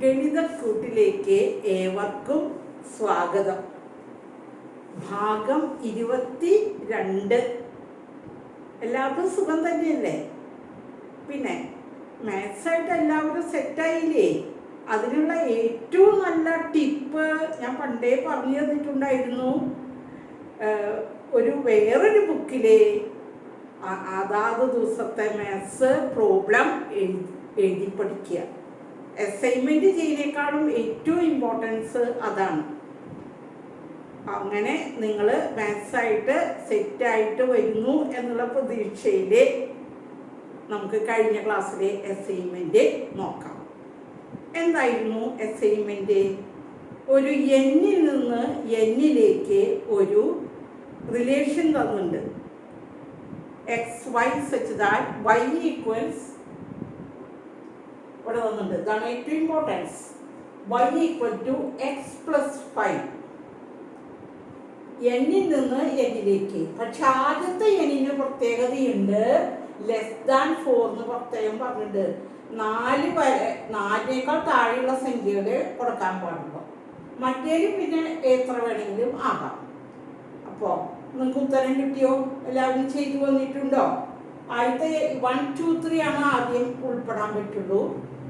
ഗണിതക്കൂട്ടിലേക്ക് ഏവർക്കും സ്വാഗതം. ഭാഗം 22. എല്ലാവർക്കും സുഖം തന്നെയല്ലേ? പിന്നെ മാത്സായിട്ട് എല്ലാവരും സെറ്റായില്ലേ? അതിനുള്ള ഏറ്റവും നല്ല ടിപ്പ് ഞാൻ പണ്ടേ പറഞ്ഞു തന്നിട്ടുണ്ടായിരുന്നു. വേറൊരു ബുക്കിലെ അതാത് ദിവസത്തെ മാത്സ് പ്രോബ്ലം എഴുതി പഠിക്കുക. അസൈൻമെന്റ് ചെയ്യുന്നതിനേക്കാളും ഏറ്റവും ഇമ്പോർട്ടൻസ് അതാണ്. അങ്ങനെ നിങ്ങൾ മാത്സായിട്ട് സെറ്റായിട്ട് വരുന്നു എന്നുള്ള പ്രതീക്ഷയിൽ നമുക്ക് കഴിഞ്ഞ ക്ലാസ്സിലെ അസൈൻമെന്റ് നോക്കാം. എന്തായിരുന്നു അസൈൻമെന്റ്? ഒരു എന്നിൽ നിന്ന് എന്നിലേക്ക് ഒരു റിലേഷൻ തന്നിട്ടുണ്ട്. XY such that y equals ഇവിടെ തന്നിട്ടുണ്ട്. ഇതാണ് ഏറ്റവും importance. y equal to x plus 5. എന്നിൽ നിന്ന് എന്നിലേക്ക്. പക്ഷെ ആദ്യത്തെ എന്നിന് പ്രത്യേകതയുണ്ട്. ലെസ് ദാൻ 4 എന്ന് പ്രത്യേകം പറഞ്ഞിട്ടുണ്ട്. 4 വരെ 4നേക്കാൾ താഴെയുള്ള സംഖ്യകൾ കൊടുക്കാൻ പാടുള്ളൂ. മറ്റേലും പിന്നെ എത്ര വേണമെങ്കിലും ആകാം. അപ്പോൾ നിങ്ങൾക്ക് ഉത്തരം കിട്ടിയോ? എല്ലാവരും ചെയ്തു വന്നിട്ടുണ്ടോ? ആദ്യത്തെ 1, 2, 3 ആണ് ആദ്യം ഉൾപ്പെടാൻ പറ്റുള്ളൂ.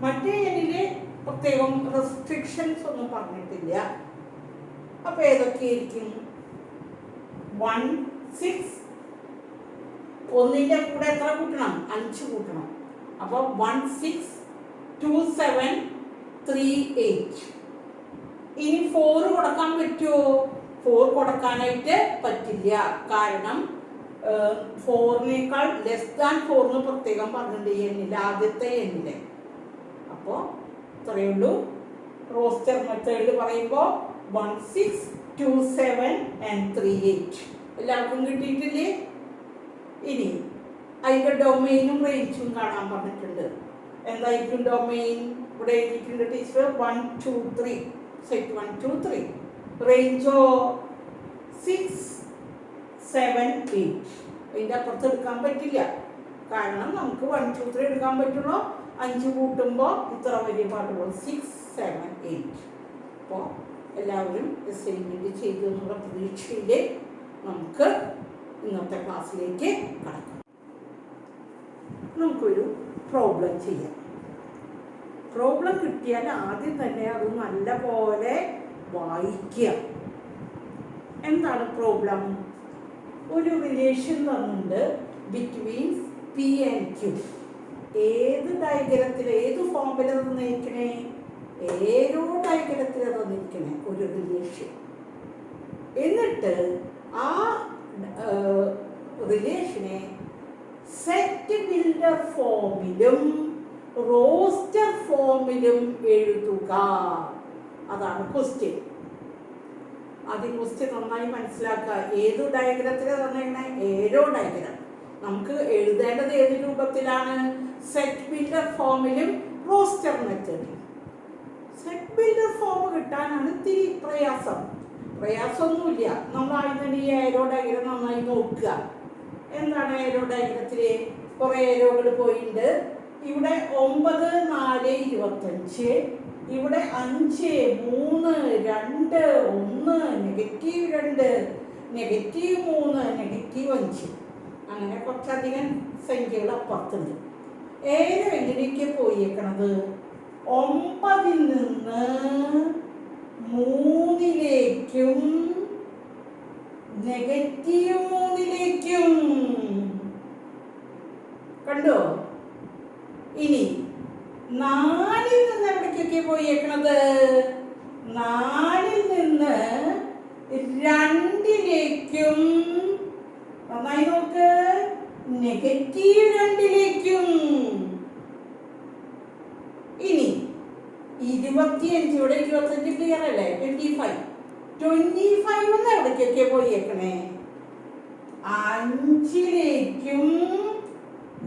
മറ്റേ എന്നില് പ്രത്യേകം റെസ്ട്രിക്ഷൻസ് ഒന്നും പറഞ്ഞിട്ടില്ല. അപ്പോൾ ഏതൊക്കെയായിരിക്കും? 1, 6. ഒന്നിൻ്റെ കൂടെ എത്ര കൂട്ടണം? 5 കൂട്ടണം. അപ്പോൾ 1, 6, 2, 7, 3, 8. ഇനി 4 കൊടുക്കാൻ പറ്റുമോ? 4 കൊടുക്കാനായിട്ട് പറ്റില്ല. കാരണം 4നേക്കാൾ ലെസ് ദാൻ 4 എന്ന് പ്രത്യേകം പറഞ്ഞിട്ടുണ്ട് എന്നില്ല, ആദ്യത്തെ എന്നില്. അപ്പോൾ ഇത്രയേ ഉള്ളൂ. റോസ്റ്റർ മെത്തേഡിൽ പറയുമ്പോൾ 1, 6, 2, 7 and 3, 8 എല്ലാവർക്കും കിട്ടിയിട്ടില്ലേ? ഇനി അതിൻ്റെ ഡൊമെയിനും റേഞ്ചും കാണാൻ പറഞ്ഞിട്ടുണ്ട്. എന്തായിരിക്കും ഡൊമെയിൻ? ഇവിടെ എഴുതിയിട്ടുണ്ട് ടീച്ചർ. 1, 2, 3 സെറ്റ് 1, 2, 3. റേഞ്ചോ 6, 7, 8. അതിൻ്റെ അപ്പുറത്ത് എടുക്കാൻ പറ്റില്ല. കാരണം നമുക്ക് 1, 2, 3 എടുക്കാൻ പറ്റുള്ളൂ. 5 കൂട്ടുമ്പോൾ ഇത്ര വലിയ പാടുള്ളൂ. 6, 7, 8. അപ്പോൾ എല്ലാവരും അസൈൻമെന്റ് ചെയ്തു എന്നുള്ള പ്രതീക്ഷയിൽ നമുക്ക് ഇന്നത്തെ ക്ലാസ്സിലേക്ക് കടക്കാം. നമുക്കൊരു പ്രോബ്ലം ചെയ്യാം. പ്രോബ്ലം കിട്ടിയാൽ ആദ്യം തന്നെ അത് നല്ല പോലെ വായിക്കുക. എന്താണ് പ്രോബ്ലം? ഒരു റിലേഷൻ തന്നിട്ടുണ്ട് ബിറ്റ്വീൻ പി ആൻഡ് ക്യൂ. ഏത് ഡയഗ്രത്തിൽ, ഏത് ഫോമിൽ തന്നിരിക്കണേ? ഏരോ ഡയഗ്രത്തിൽ തന്നിരിക്കണേ ഒരു റിലേഷൻ. എന്നിട്ട് ആ റിലേഷനെ സെറ്റ് ബിൽഡർ ഫോമിലും റോസ്റ്റർ ഫോമിലും എഴുതുക. അതാണ് ക്വസ്റ്റ്യൻ. ആദ്യം ക്വസ്റ്റ്യൻ നന്നായി മനസ്സിലാക്കുക. ഏത് ഡയഗ്രത്തിലാണ് തന്നേക്കണേ? Arrow diagram. നമുക്ക് എഴുതേണ്ടത് ഏത് രൂപത്തിലാണ്? സെറ്റ് ബിൽഡർ ഫോമിലും റോസ്റ്റർ മെത്തേഡിലും. സെറ്റ് ബിൽഡർ ഫോം കിട്ടാനാണ് ഇത്തിരി പ്രയാസമൊന്നുമില്ല. നമ്മൾ ആദ്യം ഈ ഏരോ ഡയഗ്രം നന്നായി നോക്കുക. എന്താണ് ഏരോ ഡയഗ്രത്തില്? കുറേ ഏരോകൾ പോയിട്ടുണ്ട്. ഇവിടെ 9, 4, 25. ഇവിടെ 5, 3, 2, 1, -2, -3, -5. അങ്ങനെ കുറച്ചധികം സംഖ്യകൾ അപ്പുറത്തുണ്ട്. ഏരോ എങ്ങനെയൊക്കെ പോയേക്കണത്? 9ൽ നിന്ന് 3ലേക്കും -3ലേക്കും. കണ്ടോ? ഇനി 4ൽ നിന്ന് എവിടേക്കൊക്കെ പോയേക്കണത്? 4ൽ നിന്ന് 2ലേക്കും. നന്നായി നോക്ക്. -2ലേക്കും. ഇനി 25. ഇവിടെ 25 ക്ലിയർ അല്ലേ? 25 എന്ന് എവിടേക്കൊക്കെ പോയേക്കണേ? 5ലേക്കും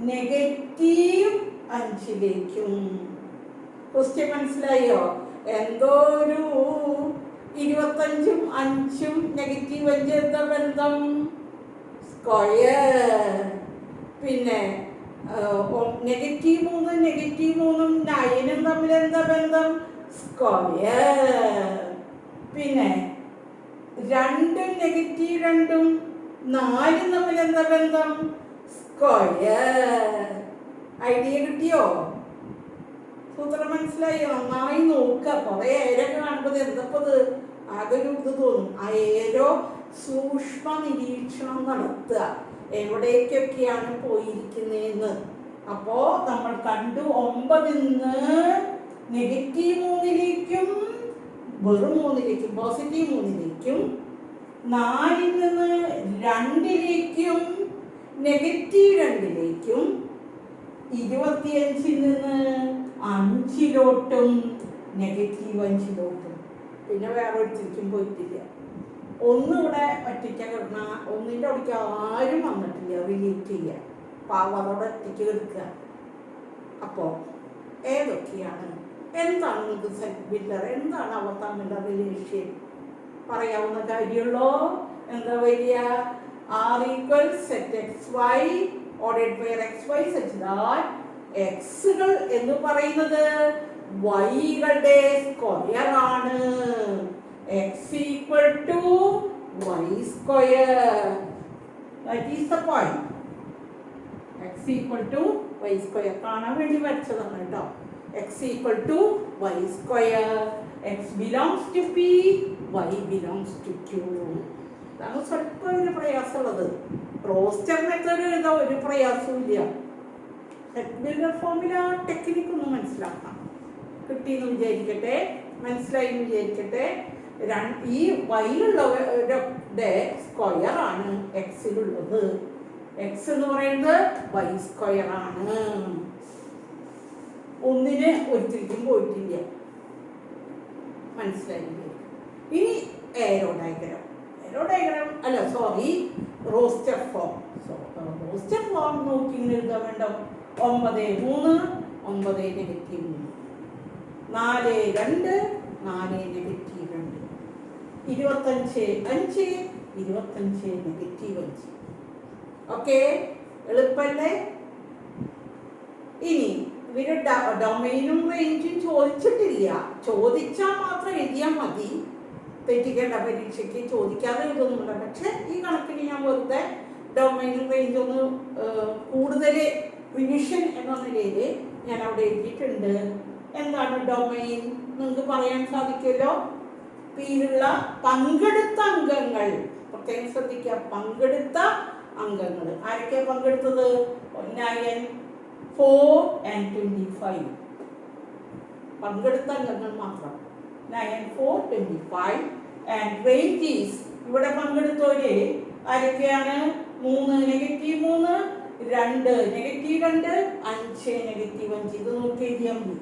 -5ലേക്കും. ക്വസ്റ്റ്യൻ മനസ്സിലായോ? എന്തോ ഒരു 25ഉം 5ഉം -5 എന്താ ബന്ധം? സ്ക്വയർ. പിന്നെ -3 -3 9 തമ്മിൽ എന്താ ബന്ധം? സ്ക്വയർ. പിന്നെ 2 നെഗറ്റീവ് 2 4 തമ്മിൽ എന്താ ബന്ധം? സ്ക്വയർ. ഐഡിയ കിട്ടിയോ? സൂത്രം മനസ്സിലായോ? നന്നായി നോക്കുക. കുറെ ഏരൊക്കെ കാണുമ്പോൾ എന്തപ്പത് ആകെ ഒരു ഇത് തോന്നും. ആ ഏരോ സൂക്ഷ്മ നിരീക്ഷണം നടത്തുക, എവിടേക്കൊക്കെയാണ് പോയിരിക്കുന്നതെന്ന്. അപ്പോ നമ്മൾ കണ്ടു 9 -3ലേക്കും വെറും 3ലേക്കും പോസിറ്റീവ് 3ലേക്കും, 4 2ലേക്കും നെഗറ്റീവ് 2ലേക്കും, 25 5ലോട്ടും നെഗറ്റീവ് 5ലോട്ടും. പിന്നെ വേറെ ഒരിക്കലും പോയിട്ടില്ല. ഒന്നിവിടെ ഒറ്റയ്ക്ക് കിടന്ന, ഒന്നിൻ്റെ അവിടേക്ക് ആരും വന്നിട്ടില്ല റിലേറ്റ് ചെയ്യുക. പാവതോടെ ഒറ്റയ്ക്ക് കിടക്കുക. അപ്പോൾ ഏതൊക്കെയാണ്, എന്താണ് നിങ്ങൾക്ക് സെറ്റ് ബിൽഡർ, എന്താണ് അവർ തമ്മിലുള്ള റിലേഷൻ പറയാവുന്ന കാര്യമുള്ളൂ? എന്താ വരിക? R equals set xy ordered by xy such that xകൾ എന്ന് പറയുന്നത് yകളുടെ സ്ക്വയർ ആണ്. x equal to y square. That is the point. x equal to y square കാണാൻ വേണ്ടി വരച്ചതാണ് കേട്ടോ. x equal to y square. x belongs to p, y belongs to q. അതാണ് സ്വല്പം ഒരു പ്രയാസമുള്ളത്. Roster method എഴുതാൻ ഒരു പ്രയാസവും ഇല്ല. സെറ്റ് ബിൽഡർ ഫോർമുല ടെക്നിക്ക് ഒന്ന് മനസ്സിലാക്കാം. കിട്ടിയെന്ന് വിചാരിക്കട്ടെ, മനസ്സിലായി എന്ന് വിചാരിക്കട്ടെ. ഈ വൈയിലുള്ളവരുടെ സ്ക്വയർ ആണ് എക്സിലുള്ളത്. എക്സ് എന്ന് പറയുന്നത് വൈ സ്ക്വയർ ആണ്. ഒന്നിന് ഒരിക്കലും പോയിട്ടില്ല. മനസ്സിലായി? ഇനി ഏരോ ഡയഗ്രാം അല്ല, sorry, roster form. Roster form നോക്കി എഴുതാൻ വേണ്ട. 9 3 9 -3 4 2 4 -2 25 5 25 -5. ഓക്കെ, എളുപ്പല്ലേ? ഇനി ഇവര് ഡൊമൈനും റേഞ്ചും ചോദിച്ചിട്ടില്ല. ചോദിച്ചാൽ മാത്രം എഴുതിയാൽ മതി. തെറ്റിക്കേണ്ട, പരീക്ഷയ്ക്ക് ചോദിക്കാതെ എഴുതുന്നുണ്ട്. പക്ഷെ ഈ കണക്കിന് ഞാൻ വെറുതെ ഡൊമൈനും റേഞ്ച് ഒന്ന് കൂടുതൽ റിവിഷൻ എന്ന നിലയിൽ ഞാൻ അവിടെ എഴുതിയിട്ടുണ്ട്. എന്താണ് ഡൊമൈൻ? നിങ്ങൾക്ക് പറയാൻ സാധിക്കുമല്ലോ. പിയിലുള്ള പങ്കെടുത്ത അംഗങ്ങൾ പ്രത്യേകം ശ്രദ്ധിക്കുക. പങ്കെടുത്ത അംഗങ്ങൾ ആരൊക്കെയാണ് പങ്കെടുത്തത്? 9 4 and 25. പങ്കെടുത്ത അംഗങ്ങൾ മാത്രം 9 4 25. and range is, ഇവിടെ പങ്കെടുത്തവര് ആരൊക്കെയാണ്? 3 -3 2 -2 5 -5. ഇത് നോക്കി എഴുതിയാൽ മതി.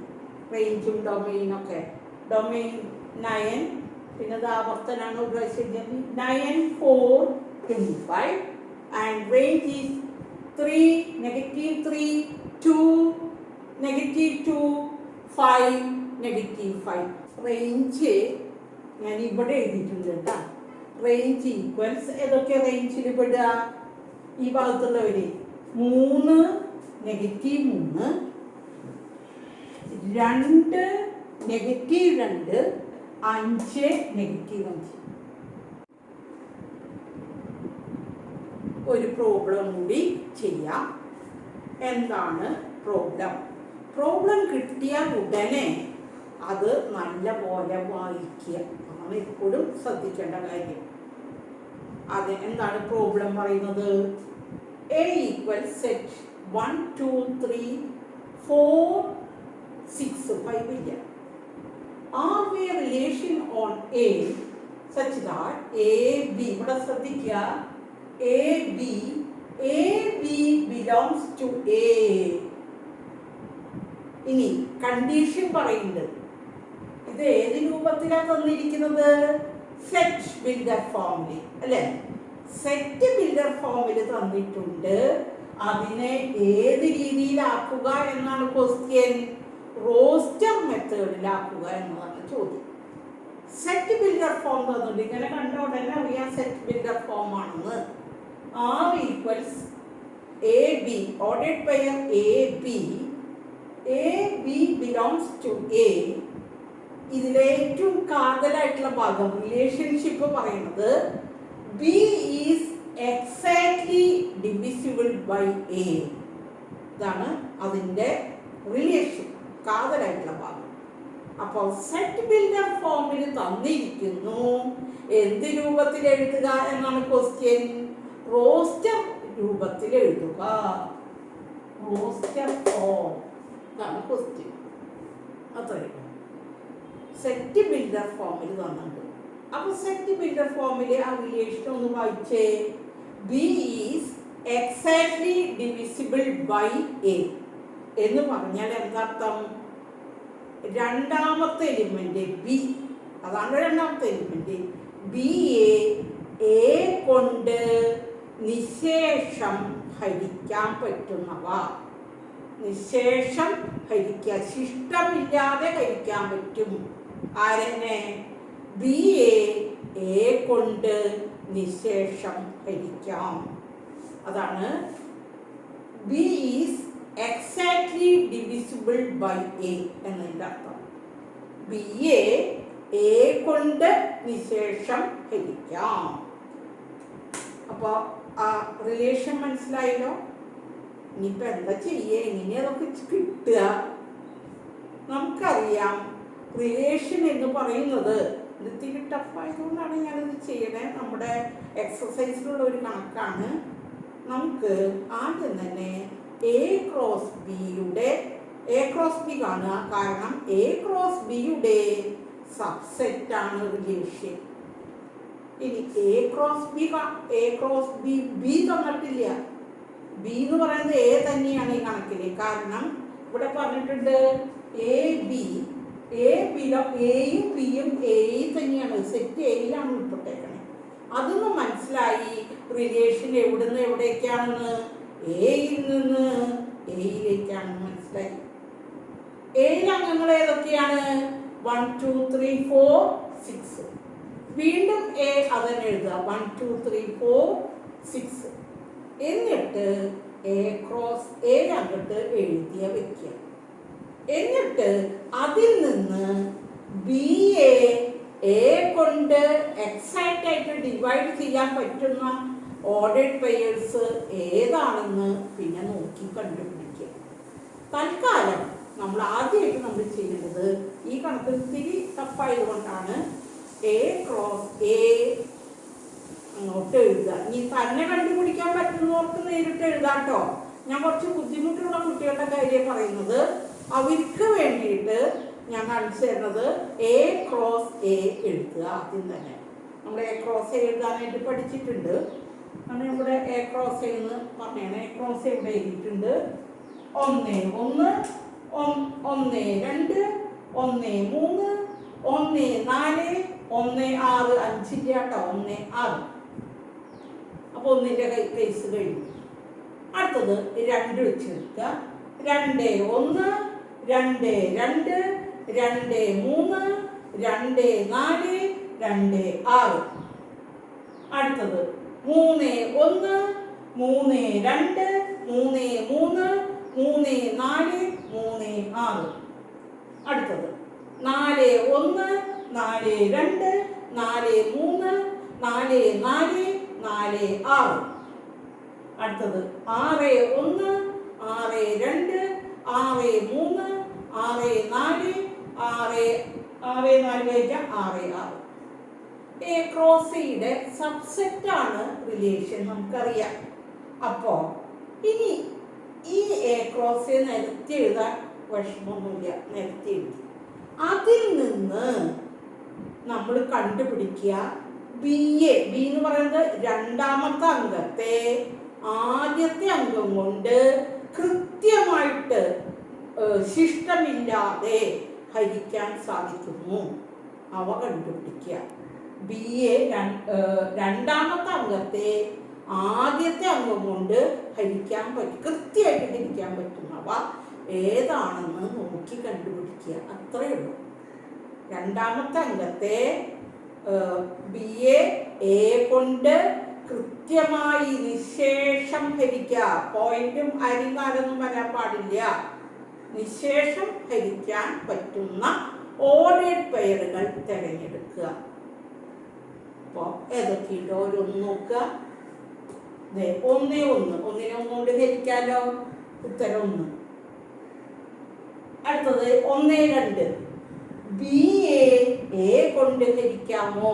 റേഞ്ചും ഡൊമൈനൊക്കെ. ഡൊമൈൻ 9, പിന്നെ അത് ആവർത്തനാണ്, ഒരു പ്രാവശ്യം എഴുതിയാൽ മതി. 9 4 25. and range is 3 -3 2 -2 5 -5. റേഞ്ച് ഞാൻ ഇവിടെ എഴുതിയിട്ടുണ്ട് കേട്ടോ. റേഞ്ച് ഈക്വൽസ് ഏതൊക്കെ റേഞ്ചിൽ പെടുക? ഈ ഭാഗത്തുള്ളവര് 3 -3 2 -2 5 -5. ഒരു പ്രോബ്ലം കൂടി ചെയ്യാം. എന്താണ് പ്രോബ്ലം? പ്രോബ്ലം കിട്ടിയാൽ ഉടനെ അത് നല്ല പോലെ വായിക്കുക. അതാണ് എപ്പോഴും ശ്രദ്ധിക്കേണ്ട കാര്യം. അത് എന്താണ് പ്രോബ്ലം പറയുന്നത്? A equals set 1 2 3 4 6 5 ഇല്ല. Are we a relation on A such that AB, ഇവിടെ ശ്രദ്ധിക്കുക, AB belongs to A. ഇനി കണ്ടീഷൻ പറയുന്നത് ഇത് ഏത് രൂപത്തിലാണ് തന്നിരിക്കുന്നത്? സെറ്റ് ബിൽഡർ ഫോമിൽ അല്ലേ? സെറ്റ് ബിൽഡർ ഫോമിൽ തന്നിട്ടുണ്ട്. അതിനെ ഏത് രീതിയിലാക്കുക എന്നാണ് ക്വസ്റ്റ്യൻ. റോസ്റ്റർ മെത്തേഡിലാക്കുക എന്നതാണ് ചോദ്യം. സെറ്റ് ബിൽഡർ ഫോം തന്നിട്ടുണ്ട്. ഇങ്ങനെ കണ്ട ഉടനെ അറിയാം സെറ്റ് ബിൽഡർ ഫോം ആണെന്ന്. R equals AB, ordered pair AB. AB belongs to A. ഇതിലെ ഏറ്റവും കാതലായിട്ടുള്ള ഭാഗം റിലേഷൻഷിപ്പ് പറയുന്നത് B is exactly divisible by A. ഇതാണ് അതിൻ്റെ റിലേഷൻ, കാതലായിട്ടുള്ള ഭാഗം. അപ്പോൾ സെറ്റ് ബിൽഡർ ഫോമിൽ തന്നിരിക്കുന്നു. എന്ത് രൂപത്തിൽ എഴുതുക എന്നാണ് ക്വസ്റ്റ്യൻ? റോസ്റ്റർ രൂപത്തിൽ എഴുതുക. റോസ്റ്റർ ഫോം ആണ് ക്വസ്റ്റ്യൻ. അത്രയും സെറ്റ് ബിൽഡർ ഫോമിൽ തന്നിട്ടുണ്ട്. അപ്പോൾ സെറ്റ് ബിൽഡർ ഫോമിൽ ആ റിലേഷൻ ഒന്ന് വായിച്ചേ. B is exactly divisible by A എന്ന് പറഞ്ഞാൽ എന്താർത്ഥം? രണ്ടാമത്തെ എലിമെന്റ് ബി, അതാണ് രണ്ടാമത്തെ എലിമെന്റ്. ബി എ കൊണ്ട് നിശേഷം ഹരിക്കാൻ പറ്റുന്നവ. നിശേഷം ഹരിക്കുക, ശിഷ്ടമില്ലാതെ ഹരിക്കാൻ പറ്റും. ആരെന്നെ? ബി എ കൊണ്ട് നിശേഷം ഹരിക്കാം. അതാണ് B is exactly divisible by A എന്നതിൻ്റെ അർത്ഥം. ബി എ കൊണ്ട് നിശേഷം ഹരിക്കാം. അപ്പോൾ ആ റിലേഷൻ മനസ്സിലായല്ലോ. ഇനിയിപ്പോൾ എന്താ ചെയ്യുക? എങ്ങനെ അതൊക്കെ കിട്ടുക? നമുക്കറിയാം റിലേഷൻ എന്ന് പറയുന്നത് ഇത്തിരി ടഫായതുകൊണ്ടാണ് ഞാനിത് ചെയ്യണേ. നമ്മുടെ എക്സസൈസിലുള്ള ഒരു കണക്കാണ്. നമുക്ക് ആദ്യം തന്നെ എ ക്രോസ് ബി കാണുക. കാരണം എ ക്രോസ് ബിയുടെ സബ്സെറ്റാണ് റിലേഷൻ. ഇനി എ ക്രോസ് ബി തന്നിട്ടില്ല. ബി എന്ന് പറയുന്നത് എ തന്നെയാണ് ഈ കണക്കിൽ. കാരണം ഇവിടെ പറഞ്ഞിട്ടുണ്ട് എയും ബിയും എയിൽ തന്നെയാണ്, സെറ്റ് എയിലാണ് ഉൾപ്പെട്ടേക്കണേ. അതൊന്ന് മനസ്സിലായി. റിലേഷൻ എവിടുന്ന് എവിടേക്കാണെന്ന്? എയിൽ നിന്ന് എയിലേക്കാണെന്ന് മനസ്സിലായി. എയിൽ അംഗങ്ങൾ ഏതൊക്കെയാണ്? 1 2 3 4 6. വീണ്ടും എ അതന്നെ എഴുതുക. 1 2 3 4 6. എന്നിട്ട് എ ക്രോസ് എ അങ്ങോട്ട് എഴുതിയ വെക്കുക. എന്നിട്ട് അതിൽ നിന്ന് ബി എ കൊണ്ട് എക്സാക്റ്റ് ആയിട്ട് ഡിവൈഡ് ചെയ്യാൻ പറ്റുന്ന ഓർഡേഡ് പെയേഴ്സ് ഏതാണെന്ന് പിന്നെ നോക്കി കണ്ടുപിടിക്കുക. തൽക്കാലം നമ്മൾ ആദ്യമായിട്ട് നമ്മൾ ചെയ്യുന്നത് ഈ കണക്ക് ഇത്തിരി ടഫായതുകൊണ്ടാണ് എ ക്രോസ് എ അങ്ങോട്ട് എഴുതുക. ഇനി തന്നെ കണ്ടുപിടിക്കാൻ പറ്റുന്നവർക്ക് നേരിട്ട് എഴുതാട്ടോ. ഞാൻ കുറച്ച് ബുദ്ധിമുട്ടുള്ള കുട്ടികളുടെ കാര്യം പറയുന്നത്. അവർക്ക് വേണ്ടിയിട്ട് ഞാൻ കാണിച്ചു തരുന്നത് എ ക്രോസ് എ എഴുതുക. ആദ്യം തന്നെ നമ്മൾ എ ക്രോസ് എ എഴുതാനായിട്ട് പഠിച്ചിട്ടുണ്ട്. അങ്ങനെ ഇവിടെ എ ക്രോസ് എന്ന് പറഞ്ഞാണ്. എ ക്രോസ് ഇവിടെ എഴുതിയിട്ടുണ്ട്. 1 1 1 2 1 3 1 4 1 6 5 കേട്ടോ. 1 6. അപ്പോൾ ഒന്നിൻ്റെ കേസ് കഴിഞ്ഞു. അടുത്തത് 2 വെച്ചെടുക്കുക. 2 1 2 2 2 3 2 4 2 6. അടുത്തത് 3 1 3 2 3 3 3 4 3 6. അടുത്തത് 4 1 4 2 4 3 4 4 4 6. അടുത്തത് 6 1 6 2 6 3 6 4 6 4 6 6. എ ക്രോസ് എയുടെ സബ്സെറ്റ് ആണ് റിലേഷൻ, നമുക്കറിയാം. അപ്പോൾ ഇനി ഈ എ ക്രോസ് എ നിരത്തി എഴുതാൻ വിഷമമൊന്നുമില്ല, നിരത്തി എഴുതി. അതിൽ നിന്ന് നമ്മൾ കണ്ടുപിടിക്കുക ബി എന്ന് പറയുന്നത് രണ്ടാമത്തെ അംഗത്തെ ആദ്യത്തെ അംഗം കൊണ്ട് കൃത്യമായിട്ട് ശിഷ്ടമില്ലാതെ ഹരിക്കാൻ സാധിക്കുന്നു. അവ കണ്ടുപിടിക്കുക. ബി രണ്ടാമത്തെ അംഗത്തെ ആദ്യത്തെ അംഗം കൊണ്ട് ഹരിക്കാൻ കൃത്യമായിട്ട് ഹരിക്കാൻ പറ്റുന്നവ ഏതാണെന്ന് നോക്കി കണ്ടുപിടിക്കുക. അത്രയേ ഉള്ളൂ. രണ്ടാമത്തെ അംഗത്തെ ബി എ കൊണ്ട് കൃത്യമായി നിശേഷം ഹരിക്കുക. പോയിന്റും അരികാലൊന്നും വരാൻ പാടില്ല. നിശേഷം ഹരിക്കാൻ പറ്റുന്ന ഓർഡേഡ് പെയറുകൾ തിരഞ്ഞെടുക്കുക. അപ്പോൾ ഏതൊക്കെയുണ്ടോ ഓരോന്ന് നോക്കുക. 1 1 ഒന്നിനെ 1 കൊണ്ട് ഹരിക്കാലോ, ഉത്തരം 1. അടുത്തത് 1 2 ബി എ കൊണ്ട് ഹരിക്കാമോ?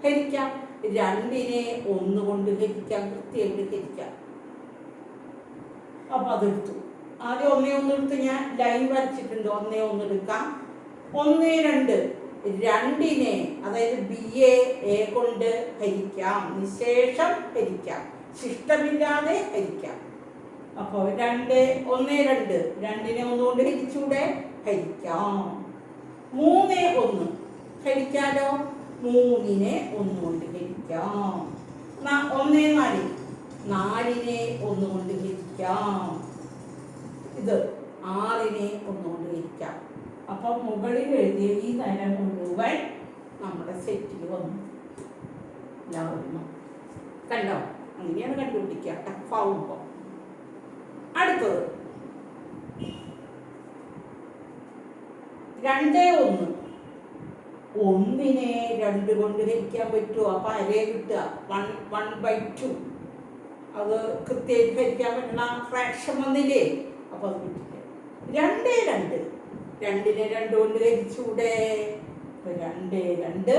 ഹരിക്കാം. 2നെ 1 കൊണ്ട് ഹരിക്കാം, കൃത്യമായിട്ട് ഹരിക്കാം. അപ്പൊ അതെടുത്തു. ആദ്യം 1 1 എടുത്ത് ഞാൻ ലൈൻ വരച്ചിട്ടുണ്ട്. 1 1 എടുക്കാം. 1 2 2നെ, അതായത് ബി എ കൊണ്ട് ഹരിക്കാം, നിശേഷം ഹരിക്കാം, ശിഷ്ടമില്ലാതെ ഹരിക്കാം. അപ്പോൾ 2 1 2 2നെ 1 കൊണ്ട് ഹരിച്ചൂടെ? ഹരിക്കാം. 3 1 ഹരിക്കാലോ, 3നെ 1 കൊണ്ട് ഹരിക്കാം. 1 4 4നെ 1 കൊണ്ട് ഹരിക്കാം. ഇത് 6നെ 1 കൊണ്ട് ഹരിക്കാം. അപ്പം മുകളിൽ എഴുതിയ ഈ നില മുഴുവൻ നമ്മുടെ സെറ്റിൽ വന്നു. എല്ലാവരും കണ്ടോ? അങ്ങനെയാണ് കണ്ടുപിടിക്കുക ടഫാവുമ്പോൾ. അടുത്തത് 2 1 1നെ 2 കൊണ്ട് ഹരിക്കാൻ പറ്റുമോ? അപ്പം അരേ കിട്ടുക 1/2. അത് കൃത്യമായിട്ട് ഹരിക്കാൻ പറ്റുന്ന ഫ്രാക്ഷൻ വന്നില്ലേ? അപ്പം അത് കിട്ടില്ല. 2 2 2നെ 2 കൊണ്ട് ഹരിച്ചൂടെ? 2 2 2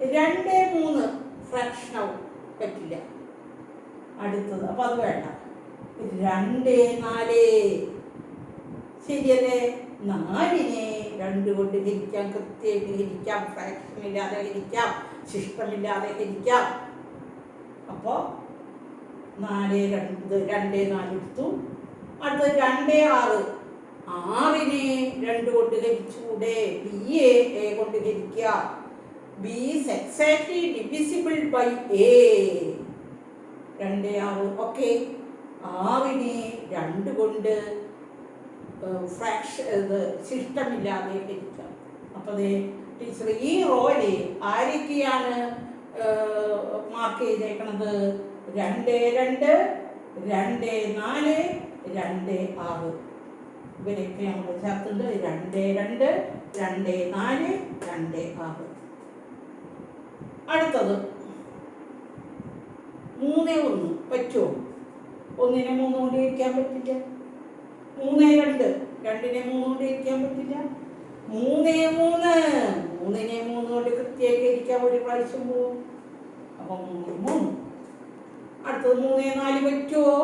3 ഫ്രാക്ഷൻ ആവും, പറ്റില്ല. അടുത്തത് അപ്പം അത് വേണ്ട. 2 4 ശരിയല്ലേ? 4നെ 2 കൊണ്ട് ഹരിക്കാം, കൃത്യമായിട്ട് ഹരിക്കാം, ഫ്രാക്ഷൻ ഇല്ലാതെ ഹരിക്കാം, ശിഷ്ടമില്ലാതെ ഹരിക്കാം. അപ്പോൾ 4 2 2 4 എടുത്തു. അടുത്തത് 2 6 6നെ 2 കൊണ്ട് ഹരിച്ചൂടെ? ബി എ കൊണ്ട് ഹരിക്കുക. B is exactly divisible by A. 2 6 okay. 6നെ 2 കൊണ്ട് ഫ്രാക്ഷൻ ശിഷ്ടമില്ലാതെ ഹരിക്കാം. അപ്പോൾ ടീച്ചർ ഈ റോയില് ആരൊക്കെയാണ് മാർക്ക് ചെയ്തേക്കണത്? 2 2 2 4 2 6 ഇവരൊക്കെ നമ്മൾ ചേർത്തുണ്ട്. 2 2 2 4 2 6. അടുത്തത് 3 1 പറ്റുമോ? 1നെ 3 കൊണ്ട് ഹരിക്കാൻ പറ്റില്ല. 3 2 2നെ 3 കൊണ്ട് ഹരിക്കാൻ പറ്റില്ല. 3 3 3നെ 3 കൊണ്ട് കൃത്യമായിട്ട് ഹരിക്കാൻ ഒരു പ്രാവശ്യം പോവും. അപ്പം 3 3. അടുത്തത് 3 4 പറ്റുമോ?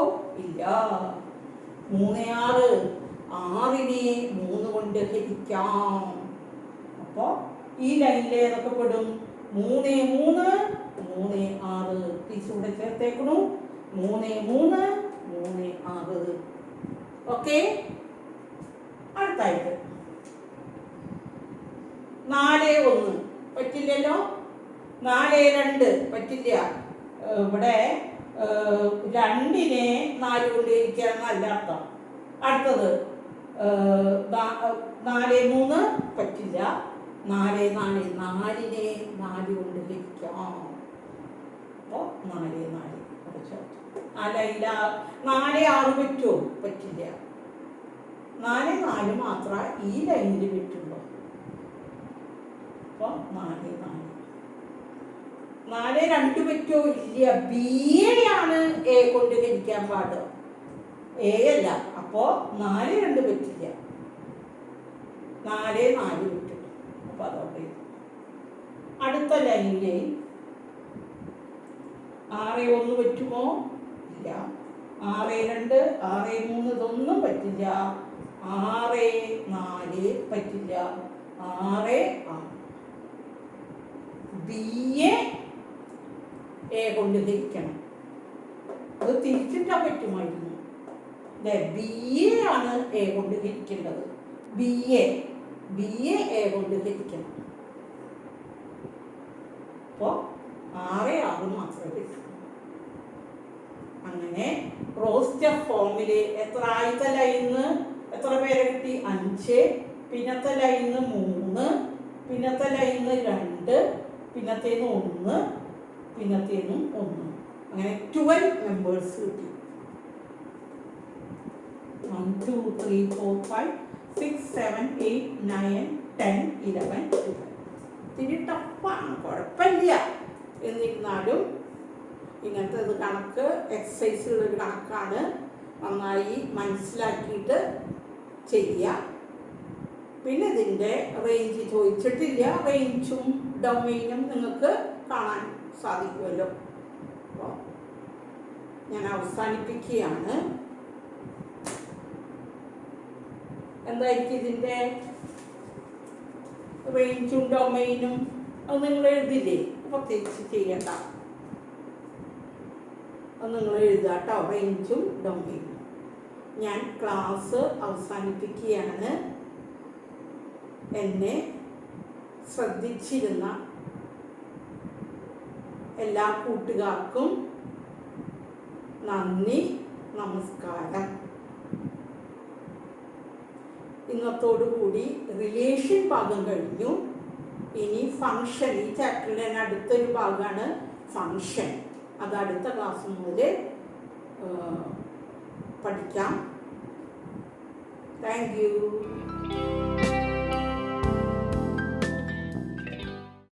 ഇല്ല. 3 6 6നെ 3 കൊണ്ട് ഹരിക്കാം. അപ്പോൾ ഈ ലൈനിൽ ഏതൊക്കെ പെടും? 3 3 3 6 ടീച്ചറൂടെ ചേർത്തേക്കണു. 3 3 3 6 ഓക്കെ. അടുത്തായിട്ട് 4 1 പറ്റില്ലല്ലോ. 4 2 പറ്റില്ല. ഇവിടെ 2നെ 4 കൊണ്ട് ഹരിക്കാന്നല്ല അർത്ഥം. അടുത്തത് 4 3 പറ്റില്ല. 4 4 4നെ 4 കൊണ്ട് ഹരിക്കാം. അപ്പോൾ 4 4 അല്ല ഇല്ല. 4 6 പറ്റുമോ? പറ്റില്ല. 4 4 മാത്രമേ ഈ ലൈനിൽ പറ്റുള്ളൂ. അപ്പോൾ 4 4 4 2 പറ്റുമോ? ഇല്ല. ബി ആണ് എ കൊണ്ട് ഹരിക്കാൻ പാടുക, എ അല്ല. അപ്പോൾ 4 2 പറ്റില്ല. 4 4 പറ്റും. അപ്പോൾ അതോടെ അടുത്ത ലൈനിൽ 6 1 പറ്റുമോ? ഇല്ല. 6 2 6 3 ഇതൊന്നും പറ്റില്ല. 6 4 പറ്റില്ല. 6 6 ബി എ കൊണ്ട് ഹരിക്കണം. അത് തിരിച്ചിട്ടാൻ പറ്റുമായിരുന്നു. ബി എ ആണ് എ കൊണ്ട് ഹരിക്കേണ്ടത്. ബി എ കൊണ്ട് ഹരിക്കണം. അപ്പോൾ 6 6 മാത്രമേ കിട്ടൂ. അങ്ങനെ റോസ്റ്റർ ഫോമില് എത്ര ആദ്യത്തെ ലൈന്ന് എത്ര പേരെ കിട്ടി? 5. പിന്നത്തെ ലൈന്ന് 3, പിന്നത്തെ ലൈന്ന് 2, പിന്നത്തേന്ന് 1, പിന്നത്തേന്നും 1. അങ്ങനെ 12 മെമ്പേഴ്സ് കിട്ടി. 1 2 3 4 5 6 7 8 9 10, 11, 12. ഇത്തിരി ടഫാണ്, കുഴപ്പമില്ല. എന്നിരുന്നാലും ഇങ്ങനത്തെ ഇത് കണക്ക് എക്സസൈസുള്ളൊരു കണക്കാണ്. നന്നായി മനസ്സിലാക്കിയിട്ട് ചെയ്യുക. പിന്നെ ഇതിൻ്റെ റേഞ്ച് ചോദിച്ചിട്ടില്ല. റേഞ്ചും ഡൊമെയിനും നിങ്ങൾക്ക് കാണാൻ സാധിക്കുമല്ലോ. അപ്പോൾ ഞാൻ അവസാനിപ്പിക്കുകയാണ്. എന്തായിരിക്കും ഇതിൻ്റെ റേഞ്ചും ഡൊമെയിനും? അത് നിങ്ങൾ എഴുതില്ലേ, പ്രത്യേകിച്ച് ചെയ്യണ്ട. അത് നിങ്ങൾ എഴുതുക കേട്ടോ, റേഞ്ചും ഡൊമെയിനും. ഞാൻ ക്ലാസ് അവസാനിപ്പിക്കുകയാണ്. എന്നെ ശ്രദ്ധിച്ചിരുന്ന എല്ലാ കൂട്ടുകാർക്കും നന്ദി, നമസ്കാരം. ഇന്നത്തോടുകൂടി റിലേഷൻ ഭാഗം കഴിഞ്ഞു. ഇനി ഫങ്ഷൻ, ഈ ചാപ്റ്ററിൻ്റെ അടുത്തൊരു ഭാഗമാണ് ഫങ്ഷൻ. അത് അടുത്ത ക്ലാസ് മുതൽ പഠിക്കാം. Thank you.